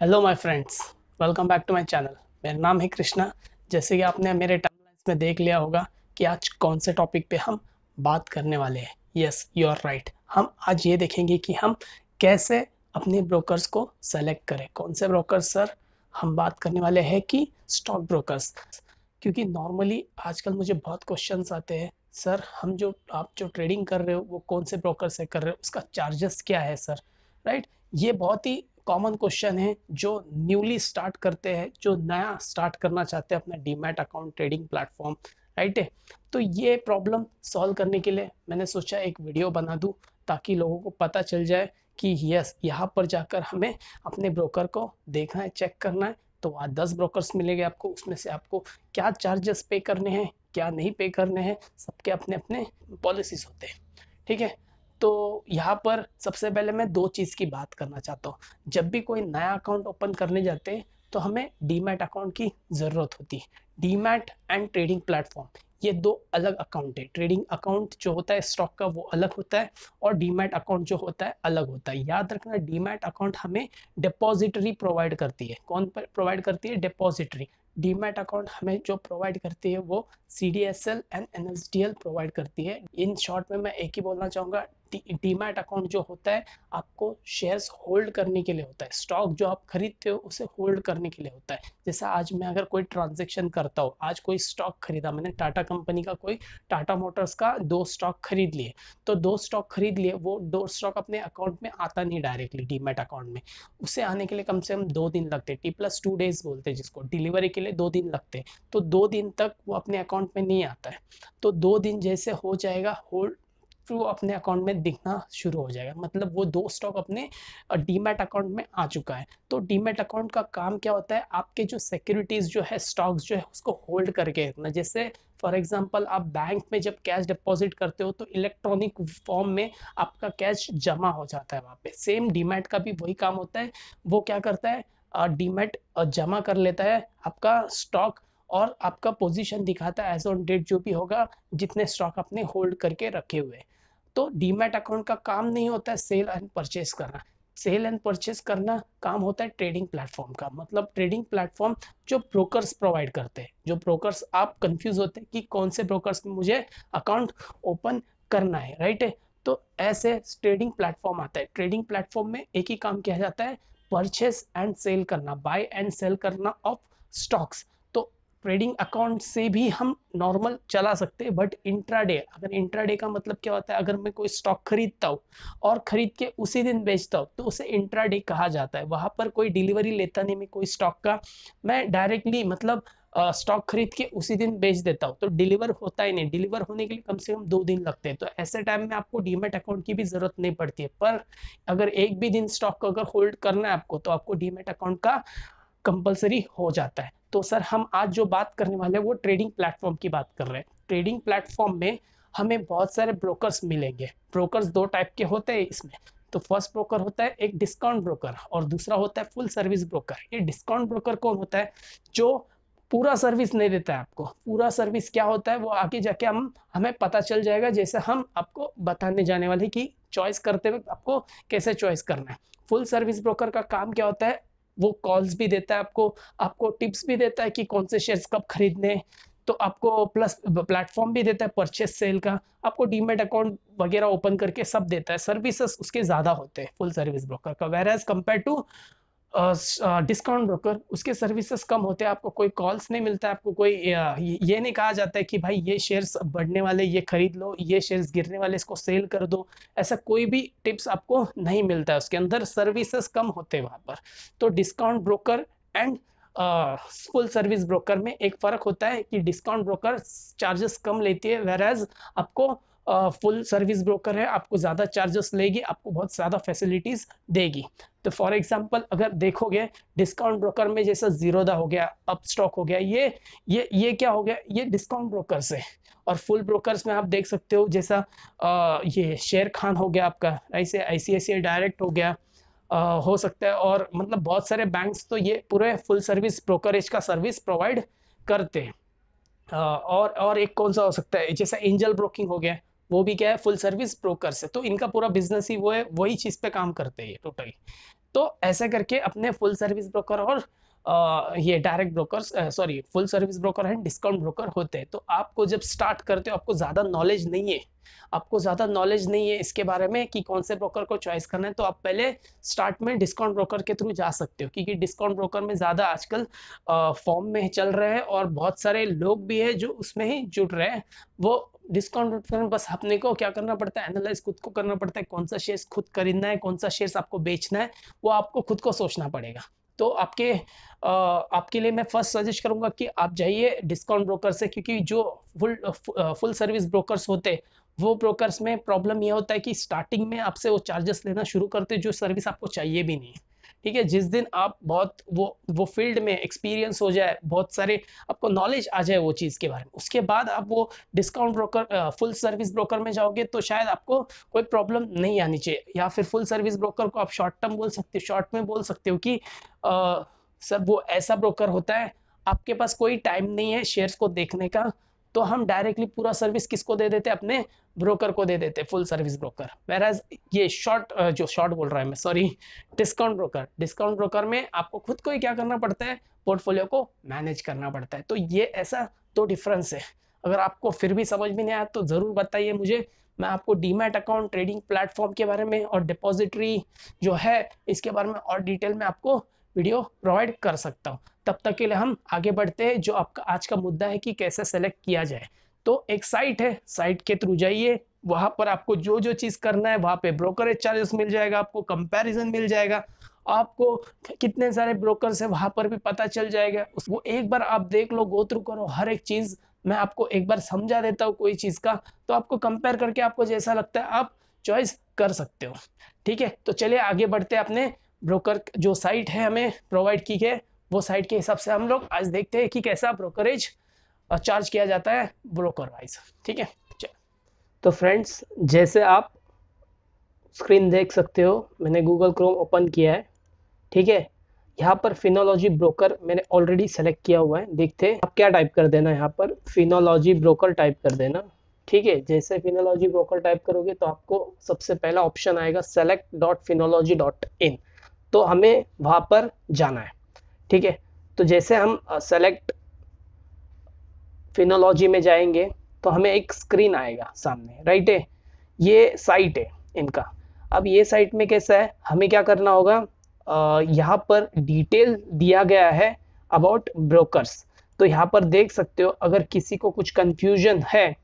Hello my friends, welcome back to my channel. मेरा नाम है कृष्णा। जैसे कि आपने मेरे टाइमलाइंस में देख लिया होगा कि आज कौन से टॉपिक पे हम बात करने वाले हैं। Yes, you are right. हम आज ये देखेंगे कि हम कैसे अपने ब्रोकर्स को सेलेक्ट करें। कौन से ब्रोकर्स सर? हम बात करने वाले हैं कि स्टॉक ब्रोकर्स। क्योंकि नॉर्मली आजकल मुझे बहुत क्वेश्चंस आते हैं, सर हम जो आप जो ट्रेडिंग कर रहे हो वो कौन से ब्रोकर से कर रहे हो, उसका चार्जेस क्या है सर? राइट। ये बहुत ही कॉमन क्वेश्चन है जो न्यूली स्टार्ट करते हैं, जो नया स्टार्ट करना चाहते हैं अपना demat account trading platform. Right है। तो ये प्रॉब्लम सॉल्व करने के लिए मैंने सोचा एक वीडियो बना दूं, ताकि लोगों को पता चल जाए कि यस, यहाँ पर जाकर हमें अपने ब्रोकर को देखना है, चेक करना है। तो वहाँ 10 ब्रोकर्स मिलेंगे आपको, उसमें से आपको क्या चार्जेस पे करने हैं, क्या नहीं पे करने हैं, सबके अपने अपने पॉलिसीज होते हैं। ठीक है। तो यहाँ पर सबसे पहले मैं दो चीज़ की बात करना चाहता हूँ। जब भी कोई नया अकाउंट ओपन करने जाते हैं तो हमें डीमैट अकाउंट की ज़रूरत होती है। डीमैट एंड ट्रेडिंग प्लेटफॉर्म, ये दो अलग अकाउंट है। ट्रेडिंग अकाउंट जो होता है स्टॉक का वो अलग होता है, और डीमैट अकाउंट जो होता है अलग होता है। याद रखना, डीमैट अकाउंट हमें डिपॉजिटरी प्रोवाइड करती है। कौन प्रोवाइड करती है? डिपॉजिटरी। डीमैट अकाउंट हमें जो प्रोवाइड करती है वो CDSL एंड NSDL प्रोवाइड करती है। इन शॉर्ट में मैं एक ही बोलना चाहूँगा, डीमैट अकाउंट जो होता है आपको शेयर्स होल्ड करने के लिए होता है। स्टॉक जो आप खरीदते हो उसे होल्ड करने के लिए होता है। जैसा आज मैं अगर कोई ट्रांजेक्शन करता हूँ, आज कोई स्टॉक खरीदा मैंने, टाटा कंपनी का, कोई टाटा मोटर्स का 2 स्टॉक खरीद लिए। तो 2 स्टॉक खरीद लिए, वो 2 स्टॉक अपने अकाउंट में आता नहीं डायरेक्टली डीमैट अकाउंट में। उसे आने के लिए कम से कम 2 दिन लगते हैं, T+2 डेज बोलते हैं जिसको, डिलीवरी के लिए 2 दिन लगते हैं। तो 2 दिन तक वो अपने अकाउंट में नहीं आता है। तो 2 दिन जैसे हो जाएगा होल्ड, फिर वो अपने अकाउंट में दिखना शुरू हो जाएगा, मतलब वो 2 स्टॉक अपने डीमैट अकाउंट में आ चुका है। तो डीमैट अकाउंट का काम क्या होता है? आपके जो सिक्योरिटीज जो है, स्टॉक्स जो है, उसको होल्ड करके रखना। जैसे फॉर एग्जांपल आप बैंक में जब कैश डिपॉजिट करते हो तो इलेक्ट्रॉनिक फॉर्म में आपका कैश जमा हो जाता है वहाँ पे। सेम डीमैट का भी वही काम होता है। वो क्या करता है? डीमैट जमा कर लेता है आपका स्टॉक, और आपका पोजीशन दिखाता है एज ऑन डेट जो भी होगा, जितने स्टॉक आपने होल्ड करके रखे हुए। तो डीमैट अकाउंट का काम नहीं होता है सेल एंड परचेस करना। सेल एंड परचेस करना काम होता है ट्रेडिंग प्लेटफॉर्म का। मतलब ट्रेडिंग प्लेटफॉर्म जो ब्रोकर्स प्रोवाइड करते हैं, जो ब्रोकर्स, आप कंफ्यूज होते हैं कि कौन से ब्रोकर्स में मुझे अकाउंट ओपन करना है। राइट है। तो ऐसे ट्रेडिंग प्लेटफॉर्म आता है। ट्रेडिंग प्लेटफॉर्म में एक ही काम किया जाता है, परचेस एंड सेल करना, बाय एंड सेल करना ऑफ स्टॉक्स। तो ट्रेडिंग अकाउंट से भी हम नॉर्मल चला सकते हैं, बट इंट्राडे, अगर इंट्राडे का मतलब क्या होता है? अगर मैं कोई स्टॉक खरीदता हूँ और खरीद के उसी दिन बेचता हूँ तो उसे इंट्राडे कहा जाता है। वहां पर कोई डिलीवरी लेता नहीं मैं कोई स्टॉक का, मैं डायरेक्टली मतलब स्टॉक खरीद के उसी दिन बेच देता हूँ, तो डिलीवर होता ही नहीं। डिलीवर होने के लिए कम से कम 2 दिन लगते हैं। तो ऐसे टाइम में आपको डीमैट अकाउंट की भी जरूरत नहीं पड़ती है। पर अगर एक भी दिन स्टॉक को अगर होल्ड करना है आपको, तो आपको डीमैट अकाउंट का कंपलसरी हो जाता है। तो सर हम आज जो बात करने वाले हैं वो ट्रेडिंग प्लेटफॉर्म की बात कर रहे हैं। ट्रेडिंग प्लेटफॉर्म में हमें बहुत सारे ब्रोकर्स मिलेंगे। ब्रोकर्स 2 टाइप के होते हैं इसमें। तो फर्स्ट ब्रोकर होता है एक डिस्काउंट ब्रोकर, और दूसरा होता है फुल सर्विस ब्रोकर। ये डिस्काउंट ब्रोकर कौन होता है? जो पूरा सर्विस नहीं देता है आपको। पूरा सर्विस क्या होता है वो आगे जाके हमें पता चल जाएगा, जैसे हम आपको बताने जाने वाले कि चॉइस करते वक्त आपको कैसे चॉइस करना है। फुल सर्विस ब्रोकर का काम क्या होता है? वो कॉल्स भी देता है आपको, आपको टिप्स भी देता है कि कौन से शेयर्स कब खरीदने, तो आपको प्लस प्लेटफॉर्म भी देता है परचेस सेल का, आपको डीमैट अकाउंट वगैरह ओपन करके सब देता है। सर्विसेज उसके ज़्यादा होते हैं फुल सर्विस ब्रोकर का, whereas compare to discount broker, उसके सर्विसेज कम होते हैं। आपको कोई कॉल्स नहीं मिलता है, आपको कोई ये नहीं कहा जाता है कि भाई ये शेयर्स बढ़ने वाले ये खरीद लो, ये शेयर्स गिरने वाले इसको सेल कर दो। ऐसा कोई भी टिप्स आपको नहीं मिलता है उसके अंदर, सर्विसेज कम होते हैं वहाँ पर। तो discount broker and full service broker में एक फ़र्क होता है कि डिस्काउंट ब्रोकर चार्जेस कम लेती है, वेर एज आपको फुल सर्विस ब्रोकर है आपको ज़्यादा चार्जेस लेगी, आपको बहुत ज़्यादा फैसिलिटीज़ देगी। तो फॉर एग्जांपल अगर देखोगे डिस्काउंट ब्रोकर में, जैसा जीरोदा हो गया, अपस्टॉक हो गया, ये क्या हो गया? ये डिस्काउंट ब्रोकर्स है। और फुल ब्रोकर्स में आप देख सकते हो, जैसा ये शेर खान हो गया आपका, ऐसे ICICI डायरेक्ट हो गया, हो सकता है, और मतलब बहुत सारे बैंक्स तो ये पूरे फुल सर्विस ब्रोकरेज का सर्विस प्रोवाइड करते हैं। और एक कौन सा हो सकता है, जैसा एंजल ब्रोकिंग हो गया, वो भी क्या है? फुल सर्विस ब्रोकर से। तो इनका पूरा बिजनेस ही वो है, वही चीज़ पे काम करते हैं टोटली। तो ऐसे करके अपने फुल सर्विस ब्रोकर और ये direct brokers sorry full service broker and discount broker होते हैं। तो आपको जब स्टार्ट करते हो आपको ज़्यादा नॉलेज नहीं है, इसके बारे में कि कौन से ब्रोकर को चॉइस करना है, तो आप पहले स्टार्ट में डिस्काउंट ब्रोकर के थ्रू जा सकते हो, क्योंकि डिस्काउंट ब्रोकर में ज़्यादा आजकल फॉर्म में चल रहे हैं और बहुत सारे लोग भी हैं जो उसमें ही जुट रहे हैं। वो डिस्काउंट ब्रोकर में बस अपने को क्या करना पड़ता है, एनालाइज खुद को करना पड़ता है, कौन सा शेयर्स खुद खरीदना है, कौन सा शेयर्स आपको बेचना है, वो आपको खुद को सोचना पड़ेगा। तो आपके लिए मैं फर्स्ट सजेस्ट करूंगा कि आप जाइए डिस्काउंट ब्रोकर से, क्योंकि जो फुल सर्विस ब्रोकर्स होते हैं वो ब्रोकर्स में प्रॉब्लम ये होता है कि स्टार्टिंग में आपसे वो चार्जेस लेना शुरू करते हैं जो सर्विस आपको चाहिए भी नहीं। ठीक है, जिस दिन आप बहुत वो फील्ड में एक्सपीरियंस हो जाए, बहुत सारे आपको नॉलेज आ जाए वो चीज़ के बारे में, उसके बाद आप वो discount broker full service broker में जाओगे तो शायद आपको कोई प्रॉब्लम नहीं आनी चाहिए। या फिर फुल सर्विस ब्रोकर को आप शॉर्ट टर्म बोल सकते हो, शॉर्ट में बोल सकते हो कि सर वो ऐसा ब्रोकर होता है आपके पास कोई टाइम नहीं है शेयर्स को देखने का, तो हम डायरेक्टली पूरा सर्विस किसको दे देते, अपने ब्रोकर को दे देते, फुल सर्विस ब्रोकर। वेराज ये शॉर्ट बोल रहा है मैं, सॉरी, डिस्काउंट ब्रोकर में आपको खुद को ही क्या करना पड़ता है, पोर्टफोलियो को मैनेज करना पड़ता है। तो ये ऐसा तो डिफरेंस है। अगर आपको फिर भी समझ में नहीं आया तो ज़रूर बताइए मुझे, मैं आपको डीमैट अकाउंट, ट्रेडिंग प्लेटफॉर्म के बारे में और डिपॉजिटरी जो है इसके बारे में और डिटेल में आपको वीडियो प्रोवाइड कर सकता हूँ। तब तक के लिए हम आगे बढ़ते हैं, जो आपका आज का मुद्दा है कि कैसे सेलेक्ट किया जाए। तो एक साइट है, साइट के थ्रू जाइए, वहां पर आपको जो जो चीज़ करना है वहां पे ब्रोकरेज चार्जेस मिल जाएगा, आपको कंपैरिजन मिल जाएगा, आपको कितने सारे ब्रोकर्स है वहां पर भी पता चल जाएगा। वो एक बार आप देख लो, गो थ्रू करो हर एक चीज़, मैं आपको एक बार समझा देता हूँ कोई चीज़ का, तो आपको कंपेयर करके आपको जैसा लगता है आप चॉइस कर सकते हो। ठीक है, तो चलिए आगे बढ़ते हैं। अपने ब्रोकर जो साइट है हमें प्रोवाइड की है, वो साइट के हिसाब से हम लोग आज देखते हैं कि कैसा ब्रोकरेज चार्ज किया जाता है ब्रोकर वाइज। ठीक है, तो फ्रेंड्स जैसे आप स्क्रीन देख सकते हो, मैंने गूगल क्रोम ओपन किया है। ठीक है, यहाँ पर फिनोलॉजी ब्रोकर मैंने ऑलरेडी सेलेक्ट किया हुआ है। देखते हैं आप क्या टाइप कर देना, यहाँ पर फिनोलॉजी ब्रोकर टाइप कर देना। ठीक है, जैसे फिनोलॉजी ब्रोकर टाइप करोगे तो आपको सबसे पहला ऑप्शन आएगा select.finology.in, तो हमें वहां पर जाना है। ठीक है, तो जैसे हम सेलेक्ट फिनोलॉजी में जाएंगे तो हमें एक स्क्रीन आएगा सामने, राइट है, ये साइट है इनका। अब ये साइट में कैसा है, हमें क्या करना होगा, यहाँ पर डिटेल दिया गया है अबाउट ब्रोकर्स। तो यहाँ पर देख सकते हो, अगर किसी को कुछ कंफ्यूजन है,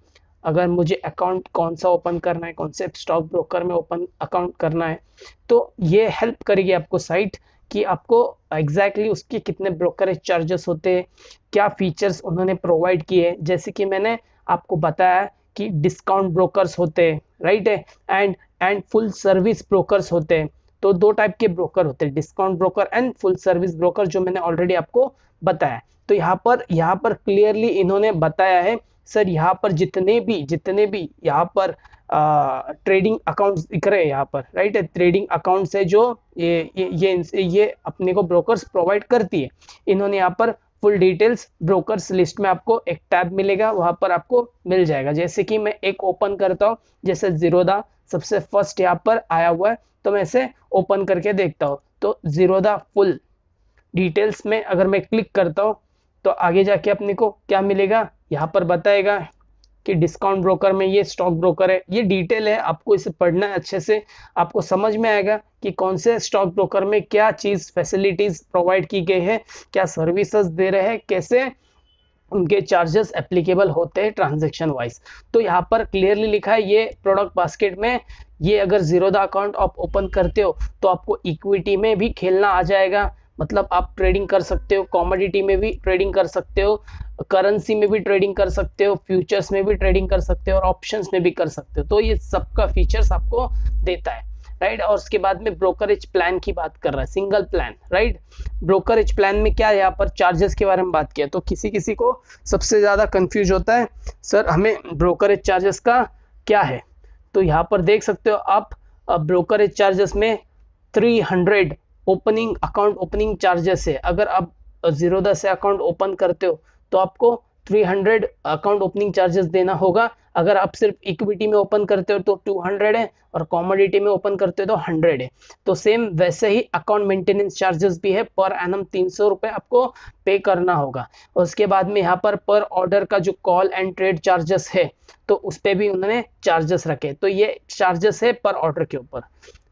अगर मुझे अकाउंट कौन सा ओपन करना है, कौन से स्टॉक ब्रोकर में ओपन अकाउंट करना है, तो ये हेल्प करेगी आपको साइट कि आपको एग्जैक्टली उसके कितने ब्रोकरेज चार्जेस होते हैं, क्या फीचर्स उन्होंने प्रोवाइड किए। जैसे कि मैंने आपको बताया कि डिस्काउंट ब्रोकर्स होते हैं, राइट है, एंड फुल सर्विस ब्रोकर्स होते हैं। तो दो टाइप के ब्रोकर होते हैं, discount broker and full service broker, जो मैंने ऑलरेडी आपको बताया। तो यहाँ पर क्लियरली इन्होंने बताया है, सर यहाँ पर जितने भी यहाँ पर ट्रेडिंग अकाउंट्स दिख रहे हैं यहाँ पर, राइट है, ट्रेडिंग अकाउंट्स है जो ये अपने को ब्रोकर्स प्रोवाइड करती है। इन्होंने यहाँ पर फुल डिटेल्स ब्रोकर्स लिस्ट में आपको एक टैब मिलेगा, वहां पर आपको मिल जाएगा। जैसे कि मैं एक ओपन करता हूँ, जैसे जीरोधा सबसे फर्स्ट यहाँ पर आया हुआ है, तो मैं इसे ओपन करके देखता हूँ। तो जीरोधा फुल डिटेल्स में अगर मैं क्लिक करता हूँ तो आगे जाके अपने को क्या मिलेगा, यहाँ पर बताएगा कि डिस्काउंट ब्रोकर में ये स्टॉक ब्रोकर है, ये डिटेल है, आपको इसे पढ़ना है अच्छे से, आपको समझ में आएगा कि कौन से स्टॉक ब्रोकर में क्या चीज फैसिलिटीज प्रोवाइड की गई है, क्या सर्विसेज दे रहे हैं, कैसे उनके चार्जेस एप्लीकेबल होते हैं ट्रांजैक्शन वाइज। तो यहाँ पर क्लियरली लिखा है, ये प्रोडक्ट बास्केट में ये अगर जीरोधा अकाउंट आप ओपन करते हो तो आपको इक्विटी में भी खेलना आ जाएगा, मतलब आप ट्रेडिंग कर सकते हो, कॉमोडिटी में भी ट्रेडिंग कर सकते हो, करेंसी में भी ट्रेडिंग कर सकते हो, फ्यूचर्स में भी ट्रेडिंग कर सकते हो और ऑप्शंस में भी कर सकते हो। तो ये सबका फीचर्स आपको देता है, राइट। और उसके बाद में ब्रोकरेज प्लान की बात कर रहा है, single plan, right. Brokerage plan में क्या है, यहाँ पर चार्जेस के बारे में बात किया, तो किसी को सबसे ज्यादा कंफ्यूज होता है, सर हमें ब्रोकरेज चार्जेस का क्या है। तो यहाँ पर देख सकते हो आप, ब्रोकरेज चार्जेस में 300 ओपनिंग अकाउंट ओपनिंग चार्जेस है। अगर आप जीरोधा से अकाउंट ओपन करते हो तो आपको 300 अकाउंट ओपनिंग चार्जेस देना होगा। अगर आप सिर्फ इक्विटी में ओपन करते हो तो 200 है और कॉमोडिटी में ओपन करते हो तो 100 है। तो सेम वैसे ही अकाउंट मेंटेनेंस चार्जेस भी है, पर एनम 300 रुपये आपको पे करना होगा। उसके बाद में यहाँ पर ऑर्डर का जो कॉल एंड ट्रेड चार्जेस है तो उस पर भी उन्होंने चार्जेस रखे, तो ये चार्जेस है पर ऑर्डर के ऊपर।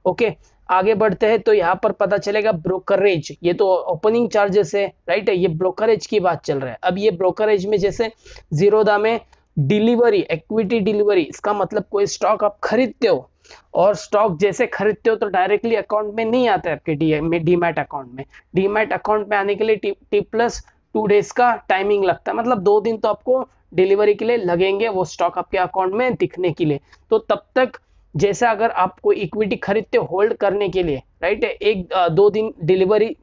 ओके, आगे बढ़ते हैं तो यहाँ पर पता चलेगा ब्रोकरेज, ये तो ओपनिंग चार्जेस है, राइट है, ये ब्रोकरेज की बात चल रहा है। अब ये ब्रोकरेज में जैसे जीरोधा में डिलीवरी, इक्विटी डिलीवरी, इसका मतलब कोई स्टॉक आप खरीदते हो और स्टॉक जैसे खरीदते हो तो डायरेक्टली अकाउंट में नहीं आता है आपके डीमैट अकाउंट में। डीमैट अकाउंट में आने के लिए T+2 डेज का टाइमिंग लगता है, मतलब 2 दिन तो आपको डिलीवरी के लिए लगेंगे वो स्टॉक आपके अकाउंट में दिखने के लिए। तो तब तक जैसे अगर आप कोई इक्विटी खरीदते हो होल्ड करने के लिए, राइट है, 1-2 दिन डिलीवरी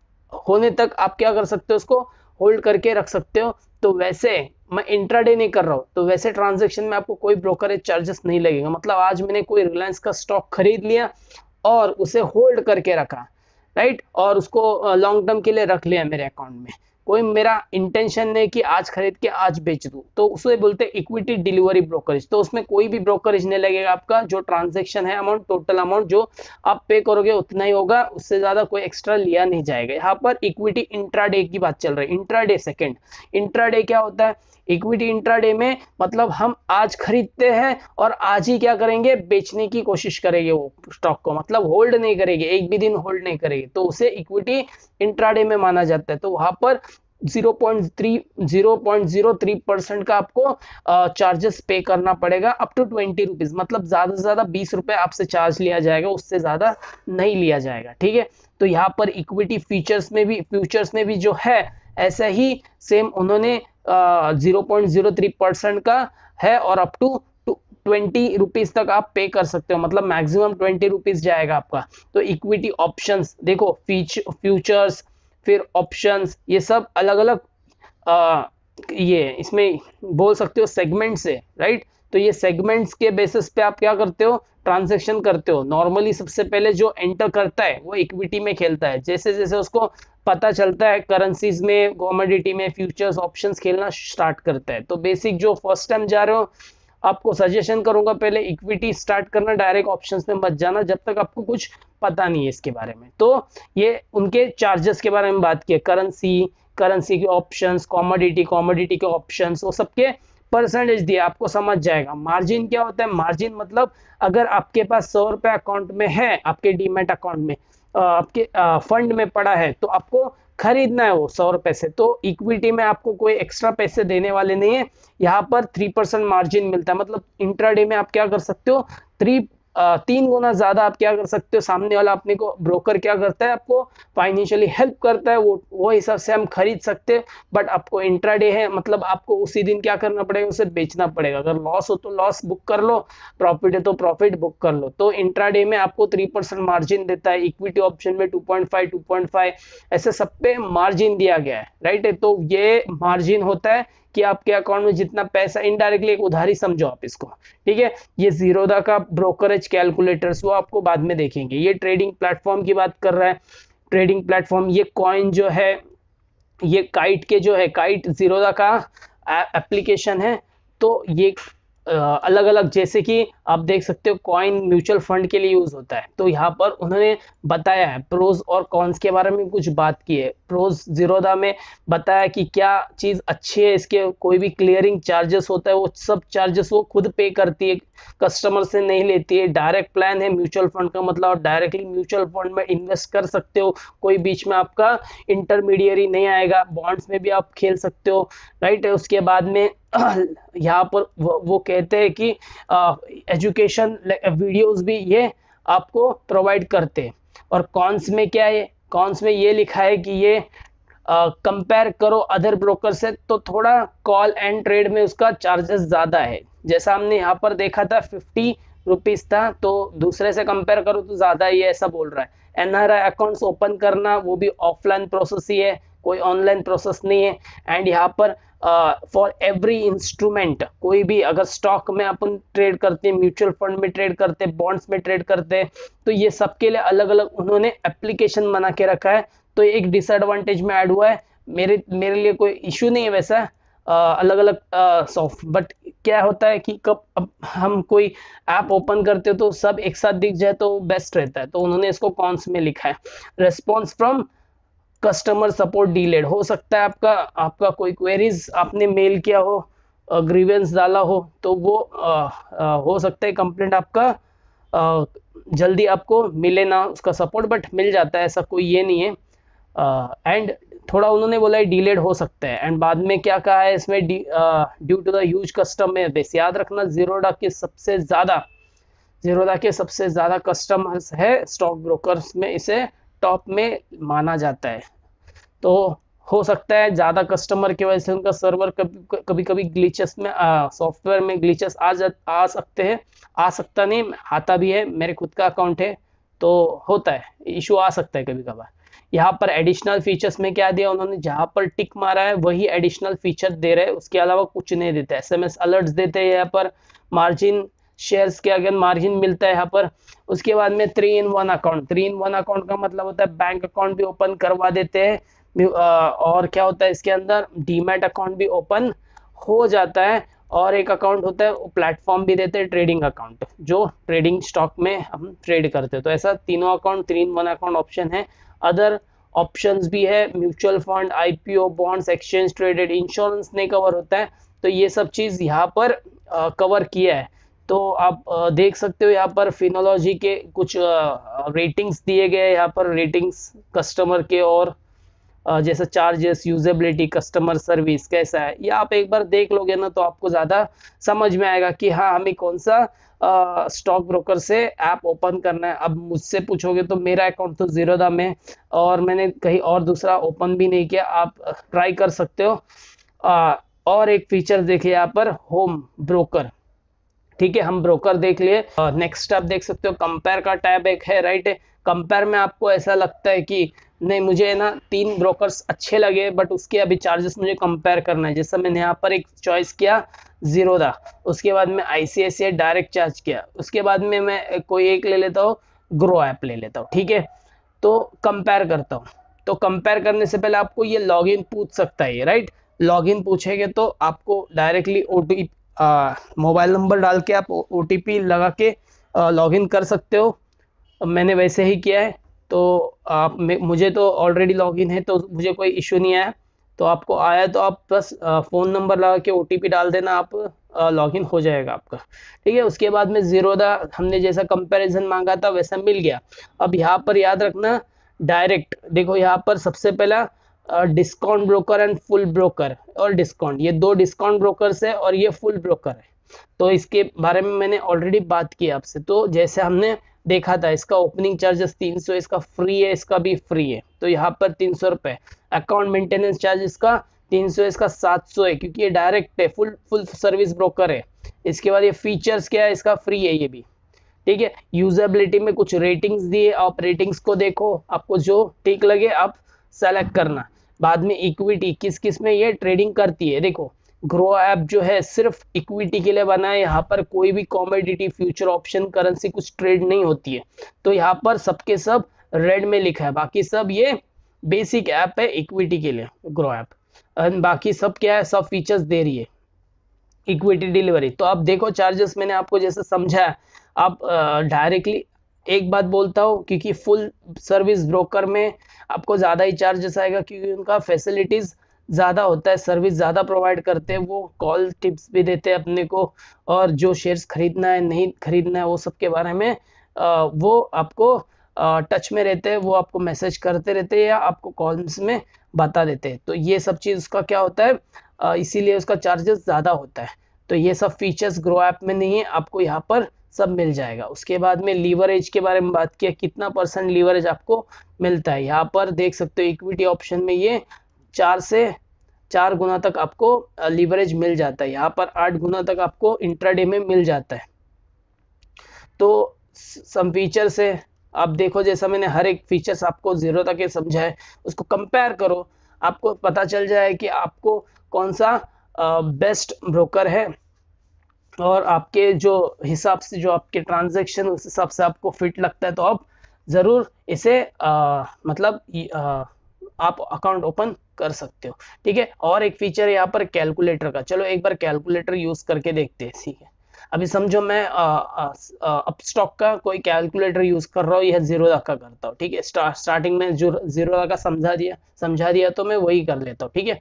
होने तक आप क्या कर सकते हो, उसको होल्ड करके रख सकते हो। तो वैसे मैं इंट्राडे नहीं कर रहा हूँ, तो वैसे ट्रांजैक्शन में आपको कोई ब्रोकरेज चार्जेस नहीं लगेगा। मतलब आज मैंने कोई रिलायंस का स्टॉक खरीद लिया और उसे होल्ड करके रखा, राइट, और उसको लॉन्ग टर्म के लिए रख लिया मेरे अकाउंट में, कोई मेरा इंटेंशन नहीं कि आज खरीद के आज बेच दूं, तो उसे बोलते हैं इक्विटी डिलीवरी ब्रोकरेज। तो उसमें कोई भी ब्रोकरेज नहीं लगेगा, आपका जो ट्रांजैक्शन है अमाउंट, टोटल अमाउंट जो आप पे करोगे उतना ही होगा, उससे ज्यादा कोई एक्स्ट्रा लिया नहीं जाएगा। यहाँ पर इक्विटी इंट्राडे की बात चल रही है। इंट्राडे सेकंड, इंट्राडे क्या होता है, इक्विटी इंट्राडे में मतलब हम आज खरीदते हैं और आज ही क्या करेंगे, बेचने की कोशिश करेंगे वो स्टॉक को, मतलब होल्ड नहीं करेंगे, एक भी दिन होल्ड नहीं करेंगे, तो उसे इक्विटी इंट्राडे में माना जाता है। तो वहां पर 0.03% का आपको चार्जेस पे करना पड़ेगा, अप टू 20 रुपीज, मतलब ज्यादा से ज्यादा 20 रुपए आपसे चार्ज लिया जाएगा, उससे ज्यादा नहीं लिया जाएगा, ठीक है। तो यहाँ पर इक्विटी फ्यूचर्स में भी जो है ऐसा ही सेम उन्होंने 0.03% का है और अप टू 20 रुपीज तक आप पे कर सकते हो, मतलब मैक्सिमम 20 रुपीज जाएगा आपका। तो इक्विटी ऑप्शंस देखो, फ्यूचर्स फिर ऑप्शंस, ये सब अलग अलग ये इसमें बोल सकते हो सेगमेंट्स है, राइट। तो ये सेगमेंट्स के बेसिस पे आप क्या करते हो, ट्रांजैक्शन करते हो। नॉर्मली सबसे पहले जो एंटर करता है वो इक्विटी में खेलता है, जैसे जैसे उसको पता चलता है करेंसीज में, कमोडिटी में, फ्यूचर्स ऑप्शंस खेलना स्टार्ट करता है। तो बेसिक जो फर्स्ट टाइम जा रहे हो, आपको सजेशन करूंगा पहले इक्विटी स्टार्ट करना, डायरेक्ट ऑप्शंस में मत जाना जब तक आपको कुछ पता नहीं है इसके बारे में। तो ये उनके चार्जेस के बारे में बात की, करेंसी के ऑप्शंस, कमोडिटी के ऑप्शंस, वो सबके परसेंटेज दिए, आपको समझ जाएगा। मार्जिन क्या होता है, मार्जिन मतलब अगर आपके पास 100 रुपए अकाउंट में है, आपके डीमैट अकाउंट में आपके फंड में पड़ा है, तो आपको खरीदना है वो 100 रुपए से, तो इक्विटी में आपको कोई एक्स्ट्रा पैसे देने वाले नहीं है। यहाँ पर 3% मार्जिन मिलता है, मतलब इंट्राडे में आप क्या कर सकते हो, 3 गुना ज्यादा आप क्या कर सकते हो। सामने वाला अपने को ब्रोकर क्या करता है, आपको फाइनेंशियली हेल्प करता है, वो हिसाब से हम खरीद सकते हैं। बट आपको इंट्राडे है, मतलब आपको उसी दिन क्या करना पड़ेगा, उसे बेचना पड़ेगा। अगर लॉस हो तो लॉस बुक कर लो, प्रॉफिट है तो प्रॉफिट बुक कर लो। तो इंट्राडे में आपको 3% मार्जिन देता है, इक्विटी ऑप्शन में 2.5 ऐसे सब पे मार्जिन दिया गया है, राइट है। तो ये मार्जिन होता है कि आपके अकाउंट में जितना पैसा, इनडायरेक्टली एक उधारी समझो आप इसको, ठीक है। ये जीरोधा का ब्रोकरेज कैलकुलेटर्स वो आपको बाद में देखेंगे। ये ट्रेडिंग प्लेटफॉर्म की बात कर रहा है, ट्रेडिंग प्लेटफॉर्म। ये कॉइन जो है, ये काइट के जो है, काइट जीरोधा का एप्लीकेशन है। तो ये अलग अलग, जैसे कि आप देख सकते हो कॉइन म्यूचुअल फंड के लिए यूज होता है। तो यहाँ पर उन्होंने बताया है प्रोज और कॉन्स के बारे में कुछ बात की है। प्रोज जीरोधा में बताया कि क्या चीज अच्छी है, इसके कोई भी क्लियरिंग चार्जेस होता है, वो सब चार्जेस वो खुद पे करती है, कस्टमर से नहीं लेती है। डायरेक्ट प्लान है म्यूचुअल फंड का, मतलब आप डायरेक्टली म्यूचुअल फंड में इन्वेस्ट कर सकते हो, कोई बीच में आपका इंटरमीडियरी नहीं आएगा। बॉन्ड्स में भी आप खेल सकते हो, राइट है। उसके बाद में यहाँ पर वो कहते हैं कि एजुकेशन वीडियोस भी ये आपको प्रोवाइड करते हैं। और कॉन्स में क्या है, कॉन्स में ये लिखा है कि ये कंपेयर करो अदर ब्रोकर से तो थोड़ा कॉल एंड ट्रेड में उसका चार्जेस ज्यादा है। जैसा हमने यहाँ पर देखा था 50 रुपीज था, तो दूसरे से कंपेयर करो तो ज्यादा ही है, ऐसा बोल रहा है। एनआरआई अकाउंट्स ओपन करना वो भी ऑफलाइन प्रोसेस ही है, कोई ऑनलाइन प्रोसेस नहीं है। एंड यहाँ पर फॉर एवरी इंस्ट्रूमेंट, कोई भी अगर स्टॉक में अपन ट्रेड करते हैं, म्यूचुअल फंड में ट्रेड करते हैं, बॉन्ड्स में ट्रेड करते हैं, तो ये सबके लिए अलग अलग उन्होंने एप्लीकेशन बना के रखा है। तो एक डिसएडवांटेज में ऐड हुआ है, मेरे लिए कोई इश्यू नहीं है वैसा, अलग अलग सॉफ्ट, बट क्या होता है कि कब अब हम कोई ऐप ओपन करते हो तो सब एक साथ दिख जाए तो बेस्ट रहता है, तो उन्होंने इसको कॉन्स में लिखा है। Response from customer support delayed, हो सकता है आपका आपका कोई क्वेरीज आपने मेल किया हो, ग्रीवेंस डाला हो, तो वो हो सकता है कंप्लेंट आपका जल्दी आपको मिले ना उसका सपोर्ट, बट मिल जाता है, ऐसा कोई ये नहीं है। एंड थोड़ा उन्होंने बोला है डिलेड हो सकता है, एंड बाद में क्या कहा है इसमें, due to the huge customer base, याद रखना जीरोडा के सबसे ज्यादा कस्टमर्स है स्टॉक ब्रोकर्स में, इसे टॉप में माना जाता है। तो हो सकता है ज़्यादा कस्टमर की वजह से उनका सर्वर कभी कभी ग्लिचेस में, सॉफ्टवेयर में ग्लिचेस आ सकते हैं, आ सकता नहीं, आता भी है, मेरे खुद का अकाउंट है तो होता है, इशू आ सकता है कभी कभार। यहाँ पर एडिशनल फीचर्स में क्या दिया उन्होंने, जहाँ पर टिक मारा है वही एडिशनल फीचर दे रहे हैं, उसके अलावा कुछ नहीं देते। एसएमएस अलर्ट्स देते हैं यहाँ पर, मार्जिन शेयर्स के अगेन मार्जिन मिलता है यहाँ पर। उसके बाद में 3 in 1 अकाउंट, 3 in 1 अकाउंट का मतलब होता है बैंक अकाउंट भी ओपन करवा देते हैं, और क्या होता है इसके अंदर, डीमैट अकाउंट भी ओपन हो जाता है, और एक अकाउंट होता है वो प्लेटफॉर्म भी देते हैं, ट्रेडिंग अकाउंट, जो ट्रेडिंग स्टॉक में हम ट्रेड करते हैं। तो ऐसा तीनों अकाउंट 3 in 1 अकाउंट ऑप्शन है। अदर ऑप्शंस भी है, mutual fund, IPO, bonds, exchange traded, insurance नहीं कवर होता है, तो ये सब चीज यहाँ पर कवर किया है। तो आप देख सकते हो यहाँ पर फिनोलॉजी के कुछ रेटिंग्स दिए गए, यहाँ पर रेटिंग्स कस्टमर के, और जैसे चार्जेस, यूजेबिलिटी, कस्टमर सर्विस कैसा है, ये आप एक बार देख लोगे ना तो आपको ज़्यादा समझ में आएगा कि हाँ हमें कौन सा स्टॉक ब्रोकर से ऐप ओपन करना है। अब मुझसे पूछोगे तो मेरा अकाउंट तो जीरोधा में, और मैंने कहीं और दूसरा ओपन भी नहीं किया, आप ट्राई कर सकते हो। और एक फीचर देखिए यहाँ पर, होम ब्रोकर, ठीक है, हम ब्रोकर देख लिए। नेक्स्ट आप देख सकते हो कंपेयर का टैब एक है, राइट। कंपेयर में आपको ऐसा लगता है कि नहीं मुझे ना 3 ब्रोकर्स अच्छे लगे, बट उसके अभी चार्जेस मुझे कंपेयर करना है, जैसे मैंने यहाँ पर एक चॉइस किया जीरोधा, उसके बाद में आईसीआईसीआई डायरेक्ट चार्ज किया, उसके बाद में मैं कोई एक ले लेता हूँ, ग्रो ऐप ले लेता हूँ, ठीक है। तो कंपेयर करता हूँ, तो कंपेयर करने से पहले आपको ये लॉगिन पूछ सकता है, राइट। लॉगिन पूछेंगे तो आपको डायरेक्टली ओटीपी, मोबाइल नंबर डाल के आप ओटीपी लगा के लॉगिन कर सकते हो। मैंने वैसे ही किया है, तो आप मुझे तो ऑलरेडी लॉगिन है तो मुझे कोई इश्यू नहीं आया। तो आपको आया तो आप बस फ़ोन नंबर लगा के ओटीपी डाल देना, आप लॉगिन हो जाएगा आपका, ठीक है। उसके बाद में जीरोधा हमने जैसा कंपैरिजन मांगा था वैसा मिल गया। अब यहाँ पर याद रखना, डायरेक्ट देखो यहाँ पर सबसे पहला discount broker and full broker, और डिस्काउंट, ये 2 डिस्काउंट ब्रोकर्स है और ये फुल ब्रोकर है। तो इसके बारे में मैंने ऑलरेडी बात की आपसे, तो जैसे हमने देखा था इसका ओपनिंग चार्जेस 300, इसका फ्री है, इसका भी फ्री है, तो यहाँ पर 300 रुपये। अकाउंट मेंटेनेंस चार्ज इसका 300, इसका 700 है, क्योंकि ये डायरेक्ट है, फुल सर्विस ब्रोकर है। इसके बाद ये फीचर्स क्या है, इसका फ्री है ये भी, ठीक है। यूजेबिलिटी में कुछ रेटिंग्स दिए, आप रेटिंग्स को देखो, आपको जो ठीक लगे आप सेलेक्ट करना। बाद में इक्विटी, किस किस में ये ट्रेडिंग करती है, देखो ग्रो ऐप जो है सिर्फ इक्विटी के लिए बना है, यहाँ पर कोई भी कॉमोडिटी, फ्यूचर, ऑप्शन, करेंसी कुछ ट्रेड नहीं होती है। तो यहाँ पर सबके सब रेड में लिखा है, बाकी सब ये बेसिक ऐप है इक्विटी के लिए, ग्रो ऐप, एंड बाकी सब क्या है, सब फीचर्स दे रही है इक्विटी डिलीवरी। तो आप देखो चार्जेस मैंने आपको जैसे समझाया, आप डायरेक्टली एक बात बोलता हूँ, क्योंकि फुल सर्विस ब्रोकर में आपको ज़्यादा ही चार्जेस आएगा, क्योंकि उनका फैसिलिटीज़ ज़्यादा होता है, सर्विस ज़्यादा प्रोवाइड करते हैं, वो कॉल टिप्स भी देते हैं अपने को, और जो शेयर्स खरीदना है नहीं खरीदना है वो सब के बारे में वो आपको टच में रहते हैं, वो आपको मैसेज करते रहते हैं या आपको कॉल्स में बता देते हैं। तो ये सब चीज़ उसका क्या होता है, इसीलिए उसका चार्जेस ज़्यादा होता है। तो ये सब फीचर्स ग्रो ऐप में नहीं है, आपको यहाँ पर सब मिल जाएगा। उसके बाद में लीवरेज के बारे में बात किया, कितना % लीवरेज आपको मिलता है, यहाँ पर देख सकते हो इक्विटी ऑप्शन में ये 4 से 4 गुना तक आपको लीवरेज मिल जाता है, यहाँ पर 8 गुना तक आपको इंट्राडे में मिल जाता है। तो सम फीचर से आप देखो, जैसा मैंने हर एक फीचर्स आपको जीरो तक समझा है, उसको कंपेयर करो, आपको पता चल जाए कि आपको कौन सा बेस्ट ब्रोकर है, और आपके जो हिसाब से, जो आपके ट्रांजैक्शन उस हिसाब से आपको फिट लगता है, तो आप ज़रूर इसे मतलब आप अकाउंट ओपन कर सकते हो। ठीक है, और एक फीचर है यहाँ पर कैलकुलेटर का। चलो एक बार कैलकुलेटर यूज करके देखते हैं। ठीक है, अभी समझो मैं अप स्टॉक का कोई कैलकुलेटर यूज कर रहा हूँ, यह जीरोधा का करता हूँ। ठीक है, स्टार्टिंग में जो जीरोधा का समझा दिया तो मैं वही कर लेता हूँ। ठीक है,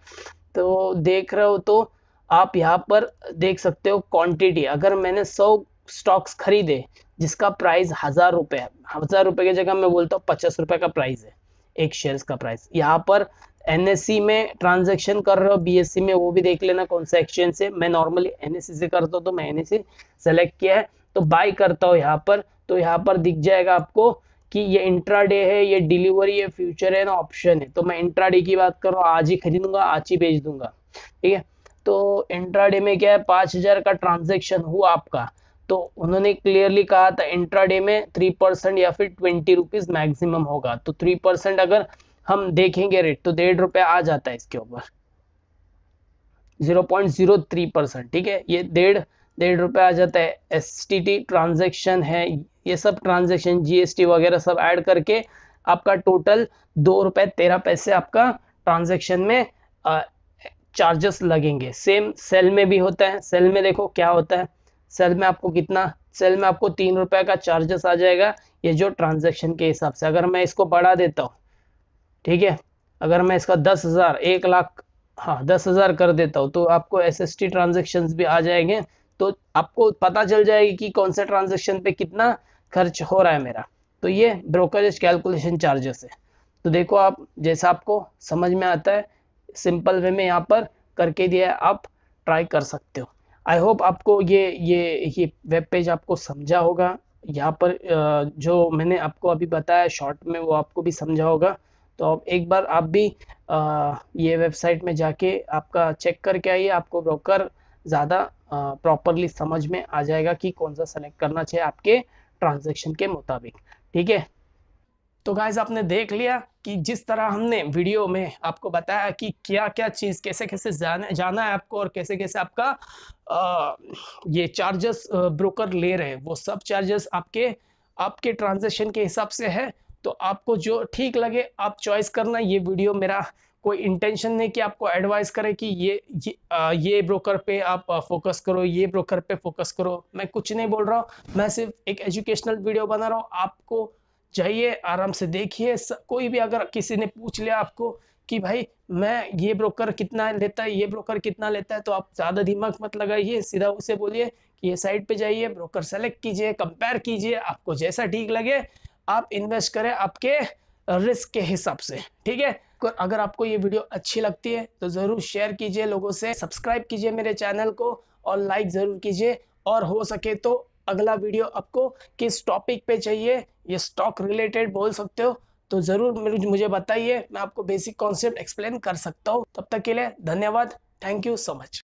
तो देख रहे हो तो आप यहाँ पर देख सकते हो क्वांटिटी। अगर मैंने 100 स्टॉक्स खरीदे जिसका प्राइस 1000 रुपए है, 1000 रुपए की जगह मैं बोलता हूँ 50 रुपए का प्राइस है एक शेयर का प्राइस। यहाँ पर एनएससी में ट्रांजेक्शन कर रहे हो, बीएससी में, वो भी देख लेना कौन सा एक्सचेंज से। मैं नॉर्मली एनएससी से करता हूँ तो मैं एनएससी सेलेक्ट किया है, तो बाय करता हूँ यहाँ पर। तो यहाँ पर दिख जाएगा आपको कि ये इंट्राडे है, ये डिलीवरी है, फ्यूचर है ना, ऑप्शन है। तो मैं इंट्राडे की बात कर रहा हूँ, आज ही खरीदूंगा, आज ही बेच दूंगा। ठीक है, तो इंट्राडे में क्या है, 5000 का ट्रांजेक्शन हुआ आपका, तो उन्होंने क्लियरली कहा था इंट्राडे में 3% या फिर 20 रुपीज मैक्सिमम होगा। तो 3% अगर हम देखेंगे रेट तो 1.5 रुपए आ जाता है इसके ऊपर, 0.03%। ठीक है, ये डेढ़ रुपए आ जाता है। एसटीटी ट्रांजेक्शन है, ये सब ट्रांजेक्शन जीएसटी वगैरह सब ऐड करके आपका टोटल 2 रुपए 13 पैसे आपका ट्रांजेक्शन में चार्जेस लगेंगे। सेम सेल में भी होता है। सेल में देखो क्या होता है, सेल में आपको कितना, सेल में आपको 3 रुपए का चार्जेस आ जाएगा, ये जो ट्रांजेक्शन के हिसाब से। अगर मैं इसको बढ़ा देता हूँ, ठीक है, अगर मैं इसका 10,000 1 लाख, हाँ 10,000 कर देता हूँ, तो आपको एसएसटी ट्रांजेक्शन भी आ जाएंगे। तो आपको पता चल जाएगी कि कौन से ट्रांजेक्शन पे कितना खर्च हो रहा है मेरा। तो ये ब्रोकरेज कैलकुलेशन चार्जेस है। तो देखो आप, जैसा आपको समझ में आता है, सिंपल वे में यहाँ पर करके दिया है, आप ट्राई कर सकते हो। आई होप आपको ये वेब पेज आपको समझा होगा। यहाँ पर जो मैंने आपको अभी बताया शॉर्ट में, वो आपको भी समझा होगा। तो अब एक बार आप भी ये वेबसाइट में जाके आपका चेक करके आइए, आपको ब्रोकर ज़्यादा प्रॉपरली समझ में आ जाएगा कि कौन सा सेलेक्ट करना चाहिए आपके ट्रांजैक्शन के मुताबिक। ठीक है, तो गाइज आपने देख लिया कि जिस तरह हमने वीडियो में आपको बताया कि क्या क्या चीज़ कैसे कैसे जाना है आपको, और कैसे कैसे आपका ये चार्जेस ब्रोकर ले रहे हैं, वो सब चार्जेस आपके आपके ट्रांजैक्शन के हिसाब से है। तो आपको जो ठीक लगे आप चॉइस करना। ये वीडियो मेरा कोई इंटेंशन नहीं कि आपको एडवाइस करे कि ये ब्रोकर पे आप फोकस करो, ये ब्रोकर पे फोकस करो। मैं कुछ नहीं बोल रहा हूँ, मैं सिर्फ एक एजुकेशनल वीडियो बना रहा हूँ। आपको जाइए आराम से देखिए। कोई भी अगर किसी ने पूछ लिया आपको कि भाई मैं ये ब्रोकर कितना लेता है, ये ब्रोकर कितना लेता है, तो आप ज़्यादा दिमाग मत लगाइए, सीधा उसे बोलिए कि ये साइट पे जाइए, ब्रोकर सेलेक्ट कीजिए, कंपेयर कीजिए, आपको जैसा ठीक लगे आप इन्वेस्ट करें आपके रिस्क के हिसाब से। ठीक है, अगर आपको ये वीडियो अच्छी लगती है तो ज़रूर शेयर कीजिए लोगों से, सब्सक्राइब कीजिए मेरे चैनल को, और लाइक ज़रूर कीजिए। और हो सके तो अगला वीडियो आपको किस टॉपिक पे चाहिए, ये स्टॉक रिलेटेड बोल सकते हो, तो ज़रूर मुझे बताइए, मैं आपको बेसिक कॉन्सेप्ट एक्सप्लेन कर सकता हूँ। तब तक के लिए धन्यवाद, थैंक यू सो मच।